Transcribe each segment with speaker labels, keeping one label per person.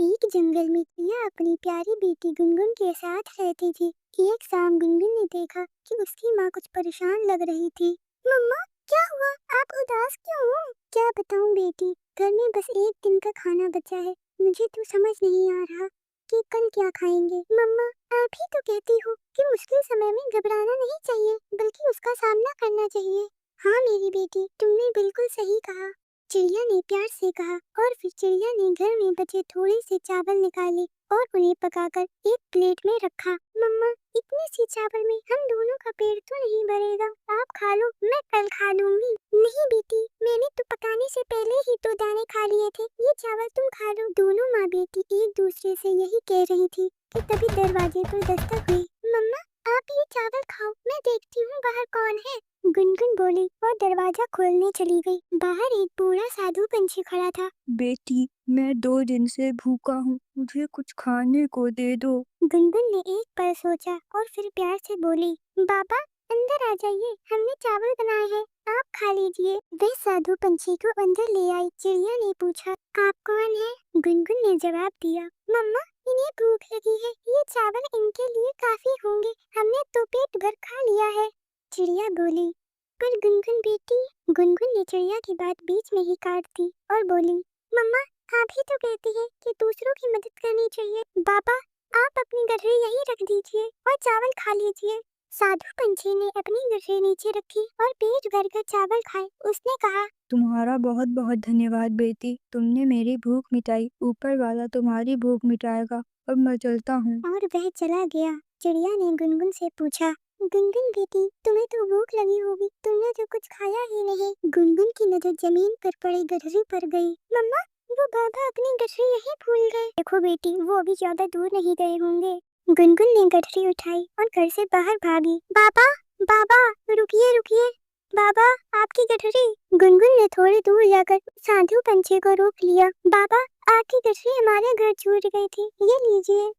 Speaker 1: एक जंगल में चिड़िया अपनी प्यारी बेटी गुनगुन के साथ रहती थी। एक शाम गुनगुन ने देखा कि उसकी माँ कुछ परेशान लग रही थी। मम्मा, क्या हुआ? आप उदास क्यों हो? क्या बताऊं बेटी, घर में बस एक दिन का खाना बचा है। मुझे तो समझ नहीं आ रहा कि कल क्या खाएंगे। मम्मा, आप ही तो कहती हो कि मुश्किल समय में घबराना नहीं चाहिए, बल्कि उसका सामना करना चाहिए। हाँ मेरी बेटी, तुमने बिल्कुल सही कहा, चिड़िया ने प्यार से कहा। और फिर चिड़िया ने घर में बचे थोड़े से चावल निकाले और उन्हें पकाकर एक प्लेट में रखा। मम्मा, इतने से चावल में हम दोनों का पेट तो नहीं भरेगा, आप खा लो, मैं कल खा लूंगी। नहीं बेटी, मैंने तो पकाने से पहले ही तो दाने खा लिए थे, ये चावल तुम खा लो। दोनों माँ बेटी एक दूसरे से यही कह रही थी कि तभी दरवाजे पर दस्तक हुई। मम्मा, आप ये चावल खाओ, मैं देखती हूँ बाहर कौन है। गुनगुन बोली और दरवाजा खोलने चली गई। बाहर एक बूढ़ा साधु पंछी खड़ा था।
Speaker 2: बेटी, मैं 2 दिन से भूखा हूँ, मुझे कुछ खाने को दे दो।
Speaker 1: गुनगुन ने एक पल सोचा और फिर प्यार से बोली, बाबा अंदर आ जाइए, हमने चावल बनाए हैं, आप खा लीजिए। वह साधु पंछी को अंदर ले आई। चिड़िया ने पूछा, आप कौन है? गुनगुन ने जवाब दिया, मम्मा, इन्हें भूख लगी है, ये चावल इनके लिए काफी होंगे, हमने तो पेट भर खा लिया है। चिड़िया बोली, पर गुनगुन बेटी। गुनगुन ने चिड़िया की बात बीच में ही काट दी और बोली, मम्मा, आप ही तो कहती है कि दूसरों की मदद करनी चाहिए। बाबा, आप अपनी गठरी यहीं रख दीजिए और चावल खा लीजिए। साधु पंछी ने अपनी गठरी नीचे रखी और पेट भरकर चावल खाए। उसने कहा,
Speaker 2: तुम्हारा बहुत बहुत धन्यवाद बेटी, तुमने मेरी भूख मिटाई। ऊपर वाला तुम्हारी भूख मिटाएगा। अब मैं चलता हूँ।
Speaker 1: और वह चला गया। चिड़िया ने गुनगुन से पूछा, गुनगुन बेटी, तुम्हें तो भूख लगी होगी, तुमने तो कुछ खाया ही नहीं। गुनगुन की नजर जमीन पर पड़ी गठरी पर गई। मम्मा, वो बाबा अपनी गठरी यहीं भूल गए। देखो बेटी, वो अभी ज्यादा दूर नहीं गए होंगे। गुनगुन ने गठरी उठाई और घर से बाहर भागी। बाबा, बाबा, रुकिए रुकिए, बाबा, आपकी गठरी। गुनगुन ने थोड़ी दूर जाकर साधु पंछी को रोक लिया। बाबा, आपकी गठरी हमारे घर छूट गई थी, ये लीजिए।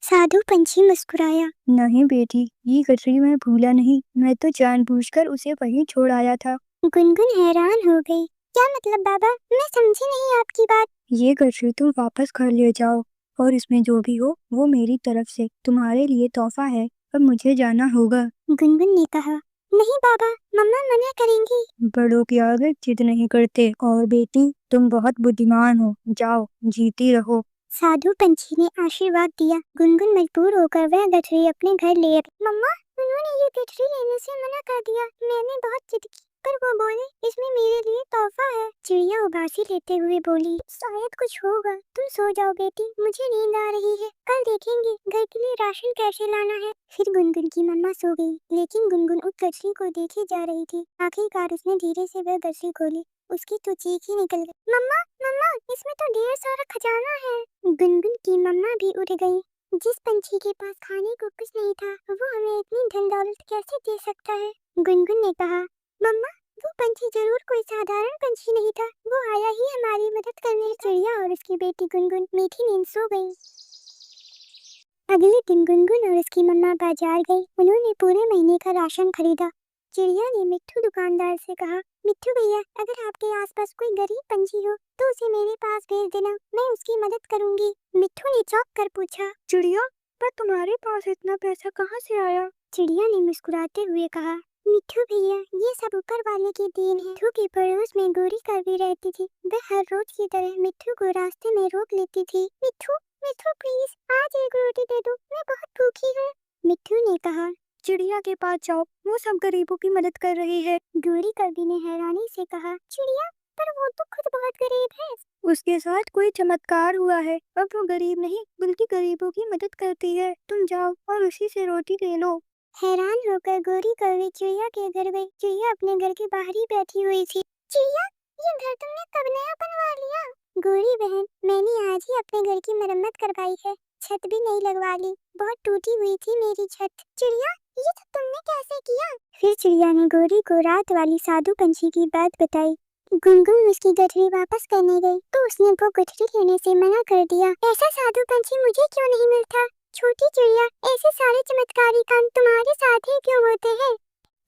Speaker 1: साधु पंछी मुस्कुराया।
Speaker 2: नहीं बेटी, ये गठरी मैं भूला नहीं, मैं तो जानबूझकर उसे वहीं छोड़ आया था।
Speaker 1: गुनगुन हैरान हो गई। क्या मतलब बाबा, मैं समझी नहीं आपकी बात।
Speaker 2: ये गठरी तुम वापस घर ले जाओ, और इसमें जो भी हो वो मेरी तरफ से तुम्हारे लिए तोहफा है। अब मुझे जाना होगा।
Speaker 1: गुनगुन ने कहा, नहीं बाबा, मम्मा मना करेंगी।
Speaker 2: बड़ों की आगे जिद नहीं करते। और बेटी, तुम बहुत बुद्धिमान हो, जाओ जीती रहो।
Speaker 1: साधु पंछी ने आशीर्वाद दिया। गुनगुन मजबूर होकर वह गठरी अपने घर ले आई। मम्मा, उन्होंने ये गठरी लेने से मना कर दिया, मैंने बहुत जिद की, पर वो बोले इसमें मेरे लिए तोहफा है। चिड़िया उबासी लेते हुए बोली, शायद कुछ होगा, तुम सो जाओ बेटी, मुझे नींद आ रही है, कल देखेंगे घर के लिए राशन कैसे लाना है। फिर गुनगुन की मम्मा सो गई, लेकिन गुनगुन उस गठरी को देखे जा रही थी। आखिरकार उसने धीरे से वह गठरी खोली। उसकी तो चीख ही निकल गई। मम्मा, मम्मा, इसमें तो ढेर सारा खजाना है। गुनगुन की मम्मा भी उड़ गई। जिस पंछी के पास खाने को कुछ नहीं था, वो हमें इतनी धन दौलत कैसे दे सकता है? गुनगुन ने कहा, मम्मा, वो पंछी जरूर कोई साधारण पंछी नहीं था, वो आया ही हमारी मदद करने। चिड़िया और उसकी बेटी गुनगुन मीठी नींद सो गई। अगले दिन गुनगुन और उसकी मम्मा बाजार गई। उन्होंने पूरे महीने का राशन खरीदा। चिड़िया ने मिट्ठू दुकानदार से कहा, मिट्ठू भैया, अगर आपके आसपास कोई गरीब पंछी हो तो उसे मेरे पास भेज देना, मैं उसकी मदद करूंगी। मिट्ठू ने चौंक कर पूछा,
Speaker 2: चिड़िया, पर तुम्हारे पास इतना पैसा कहाँ से आया?
Speaker 1: चिड़िया ने मुस्कुराते हुए कहा, मिट्ठू भैया, ये सब ऊपर वाले की देन है। मिट्ठू के पड़ोस में गोरी कौवी रहती थी। वह हर रोज की तरह मिट्ठू को रास्ते में रोक लेती थी। मिट्ठू, मिट्ठू प्लीज, आज एक रोटी दे दो, मैं बहुत भूखी हूँ। मिट्ठू ने कहा,
Speaker 2: चिड़िया के पास जाओ, वो सब गरीबों की मदद कर रही है।
Speaker 1: गोरी कौवी ने हैरानी से कहा, चिड़िया, पर वो तो खुद बहुत गरीब है।
Speaker 2: उसके साथ कोई चमत्कार हुआ है, अब वो गरीब नहीं बल्कि गरीबों की मदद करती है। तुम जाओ और उसी से रोटी ले लो।
Speaker 1: हैरान होकर गोरी कौवी चिड़िया के घर गई। चिड़िया अपने घर के बाहर ही बैठी हुई थी। चिड़िया, ये घर तुमने कब नया बनवा लिया? गोरी बहन, मैंने आज ही अपने घर की मरम्मत करवाई है, छत भी नहीं लगवा ली, बहुत टूटी हुई थी मेरी छत। चिड़िया, ये सब तुमने कैसे किया? फिर चिड़िया ने गोरी को रात वाली साधु पंछी की बात बताई। गुनगुन उसकी गठरी वापस करने गई तो उसने वो गठरी लेने से मना कर दिया। ऐसा साधु पंछी मुझे क्यों नहीं मिलता? छोटी चिड़िया, ऐसे सारे चमत्कारी काम तुम्हारे साथ ही क्यों होते हैं?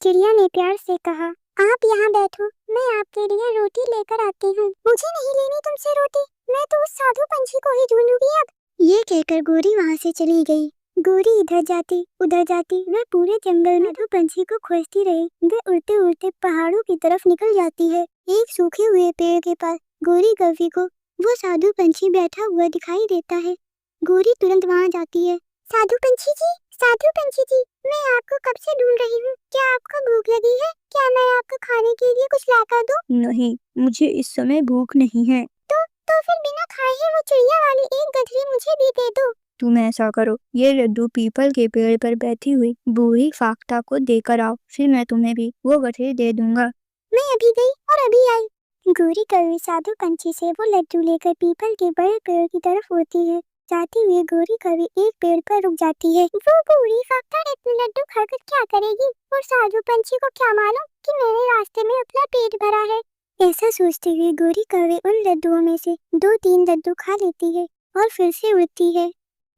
Speaker 1: चिड़िया ने प्यार से कहा, आप यहाँ बैठो, मैं आपके लिए रोटी लेकर आती हूँ। मुझे नहीं लेनी तुमसे रोटी, मैं तो उस साधु पंछी को ही ढूंढूंगी अब। ये कहकर गोरी वहाँ से चली गई। गोरी इधर जाती उधर जाती, वह पूरे जंगल में साधु पंछी को खोजती रही। वह उड़ते उड़ते पहाड़ों की तरफ निकल जाती है। एक सूखे हुए पेड़ के पास गोरी कौवी को वो साधु पंछी बैठा हुआ दिखाई देता है। गोरी तुरंत वहाँ जाती है। साधु पंछी जी, मैं आपको कब से ढूंढ रही हूँ। क्या आपको भूख लगी है? क्या मैं आपको खाने के लिए कुछ लाकर दूँ?
Speaker 2: नहीं, मुझे इस समय भूख नहीं है।
Speaker 1: तो फिर बिना खाए ही वो चिड़िया वाली एक गठरी मुझे भी दे दो।
Speaker 2: तुम ऐसा करो, ये लड्डू पीपल के पेड़ पर बैठी हुई बूढ़ी फाख्ता को देकर आओ, फिर मैं तुम्हें भी वो गठरी दे दूंगा।
Speaker 1: मैं अभी गई और अभी आई। गोरी कौवी साधु पंछी से वो लड्डू लेकर पीपल के बड़े पेड़ की तरफ उड़ती है। जाती हुई गोरी कौवी एक पेड़ पर रुक जाती है। वो बूढ़ी फाख्ता इतने लड्डू खाकर क्या करेगी, और साधु पंछी को क्या मालूम कि मेरे रास्ते में अपना पेट भरा है। ऐसा सोचते हुए गोरी कौवी उन लड्डुओं में से 2-3 लड्डू खा लेती है और फिर से उड़ती है।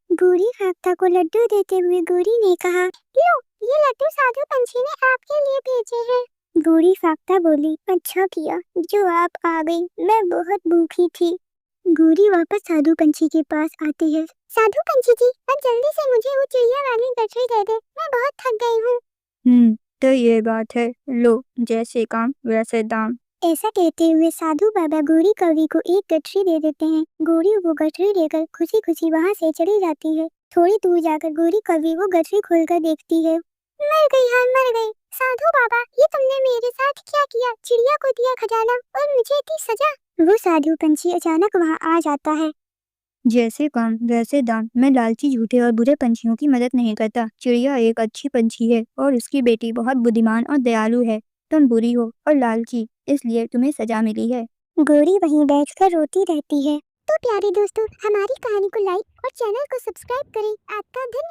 Speaker 1: बूढ़ी फाख्ता को लड्डू देते हुए गोरी ने कहा, लो, ये लड्डू साधु पंछी ने आपके लिए भेजे हैं। बूढ़ी फाख्ता बोली, अच्छा किया जो आप आ गई, मैं बहुत भूखी थी। गोरी वापस साधु पंछी के पास आती है। साधु पंछी जी, अब जल्दी से मुझे वो चिड़िया वाली गठरी दे दे, मैं बहुत थक गई हूँ।
Speaker 2: तो ये बात है, लो, जैसे काम वैसे दाम।
Speaker 1: ऐसा कहते हुए साधु बाबा गोरी कौवी को एक गठरी दे देते हैं। गोरी वो गठरी लेकर खुशी खुशी वहाँ से चली जाती है। थोड़ी दूर जाकर गोरी कौवी वो गठरी खोलकर देखती है। मर गई, हाँ मर गई। साधु बाबा, ये तुमने मेरे साथ क्या किया? चिड़िया को दिया खजाना और मुझे दी सजा। वो साधु पंछी अचानक वहाँ आ जाता है।
Speaker 2: जैसे काम वैसे दाम। मैं लालची, झूठे और बुरे पंछियों की मदद नहीं करता। चिड़िया एक अच्छी पंछी है और उसकी बेटी बहुत बुद्धिमान और दयालु है। तुम बुरी हो और लालची, इसलिए तुम्हें सजा मिली है।
Speaker 1: गोरी वहीं बैठकर रोती रहती है। तो प्यारे दोस्तों, हमारी कहानी को लाइक और चैनल को सब्सक्राइब करें। आपका धन्यवाद।